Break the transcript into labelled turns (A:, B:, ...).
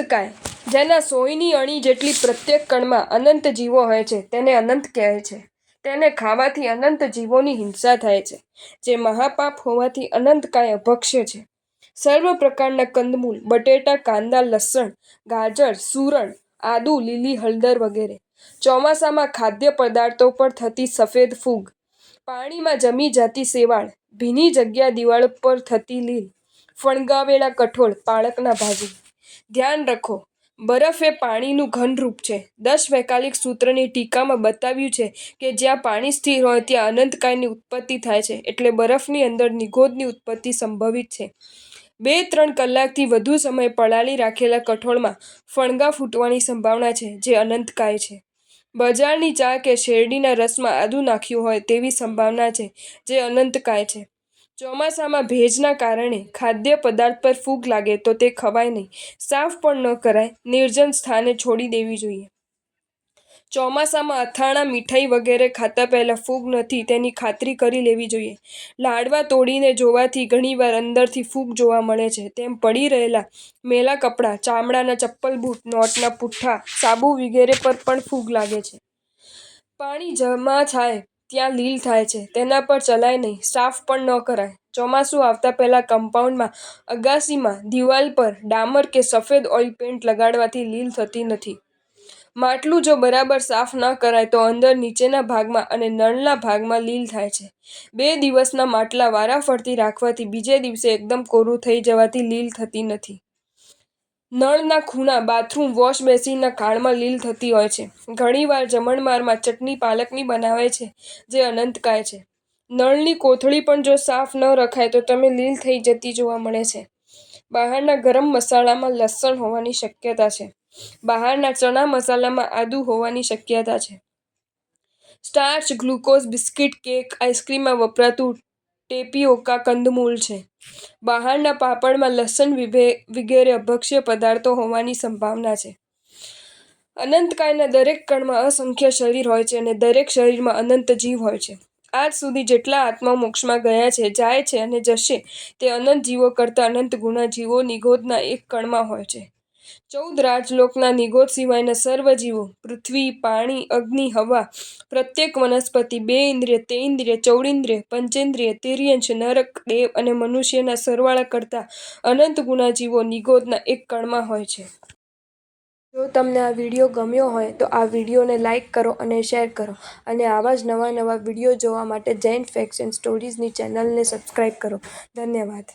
A: અનંતકાય, જેના સોયની અણી જેટલી પ્રત્યેક કણમાં અનંત જીવો હોય છે તેને અનંત કહે છે. તેને ખાવાથી અનંત જીવોની હિંસા થાય છે, જે મહાપાપ હોવાથી અનંતકાય અભક્ષ્ય છે. સર્વ પ્રકારના કંદમૂળ, બટેટા, કાંદા, લસણ, ગાજર, સૂરણ, આદુ, લીલી હળદર વગેરે. ચોમાસામાં ખાદ્ય પદાર્થો પર થતી સફેદ ફૂગ, પાણીમાં જમી જતી શેવાળ, ભીની જગ્યા દિવાળ પર થતી લીલ, ફણગાવેલા કઠોળ, પાલકના ભાજી. ધ્યાન રાખો, બરફ એ પાણીનું ઘન રૂપ છે. 10 વૈકલ્પિક સૂત્રની ટીકામાં બતાવ્યું છે કે જ્યાં પાણી સ્થિર હોય ત્યાં અનંતકાયની ઉત્પત્તિ થાય છે, એટલે બરફની અંદર નિગોદની ઉત્પત્તિ સંભવિત છે. 2-3 કલાકથી વધુ સમય પલાળી રાખેલા કઠોળમાં ફણગા ફૂટવાની સંભાવના છે, જે અનંતકાય છે. બજારની ચા કે શેરડીના રસમાં આદુ નાખ્યું હોય તેવી સંભાવના છે, જે અનંતકાય છે. ચોમાસામાં ભેજના કારણે ખાદ્ય પદાર્થ પર ફૂગ લાગે તો તે ખવાય નહીં, સાફ પણ ન કરાય, નિર્જન સ્થાને છોડી દેવી જોઈએ. ચોમાસામાં અથાણાં, મીઠાઈ વગેરે ખાતા પહેલા ફૂગ નથી તેની ખાતરી કરી લેવી જોઈએ. લાડવા તોડીને જોવાથી ઘણીવાર અંદરથી ફૂગ જોવા મળે છે. તેમ પડી રહેલા મેલા કપડાં, ચામડાના ચપ્પલ, બૂટ, નોટના પુઠ્ઠા, સાબુ વગેરે પર પણ ફૂગ લાગે છે. પાણી જમા થાય ત્યાં લીલ થાય છે, તેના પર ચલાય નહીં, સાફ પણ ન કરાય. ચોમાસું આવતા પહેલા કમ્પાઉન્ડમાં, અગાસીમાં, દિવાલ પર ડામર કે સફેદ ઓઇલ પેઇન્ટ લગાડવાથી લીલ થતી નથી. માટલું જો બરાબર સાફ ન કરાય તો અંદર નીચેના ભાગમાં અને નળના ભાગમાં લીલ થાય છે. 2 દિવસના માટલા વારાફરતી રાખવાથી બીજે દિવસે એકદમ કોરું થઈ જવાથી લીલ થતી નથી. નળના ખૂણા, બાથરૂમ, વોશ બેસિનના કાળમાં લીલ થતી હોય છે. ઘણીવાર જમણવારમાં ચટણી પાલકની બનાવાય છે, જે અનંતકાય છે. નળની કોથળી પણ જો સાફ ન રખાય તો તમે લીલ થઈ જતી જોવા મળે છે. બહારના ગરમ મસાલામાં લસણ હોવાની શક્યતા છે. બહારના ચણા મસાલામાં આદુ હોવાની શક્યતા છે. સ્ટાર્ચ, ગ્લુકોઝ, બિસ્કિટ, કેક, આઈસ્ક્રીમમાં વપરાતું ટેપિઓકા કંદમૂળ છે. બહારના પાપડમાં લસણ વગેરે અભક્ષ્ય પદાર્થો હોવાની સંભાવના છે. અનંતકાયના દરેક કણમાં અસંખ્ય શરીર હોય છે અને દરેક શરીરમાં અનંત જીવ હોય છે. આજ સુધી જેટલા આત્માઓ મોક્ષમાં ગયા છે, જાય છે અને જશે તે અનંત જીવો કરતાં અનંત ગુણા જીવો નિગોદના એક કણમાં હોય છે. 14 રાજલોકના નિગોદ સિવાયના સર્વ જીવો, પૃથ્વી, પાણી, અગ્નિ, હવા, પ્રત્યેક વનસ્પતિ, 2 ઇન્દ્રિય, તેન્દ્રિય, ચૌડિન્દ્રિય, પંચેન્દ્રિય, તિર્યંશ, નરક, દેવ અને મનુષ્યના સરવાળા કરતાં અનંત ગુણા જીવો નિગોદના એક કણમાં હોય છે. જો તમને આ વિડીયો ગમ્યો હોય તો આ વિડીયોને લાઇક કરો અને શેર કરો, અને આવા જ નવા વિડીયો જોવા માટે જૈન ફેક્ટ્સ એન્ડ સ્ટોરીઝની ચેનલને સબસ્ક્રાઈબ કરો. ધન્યવાદ.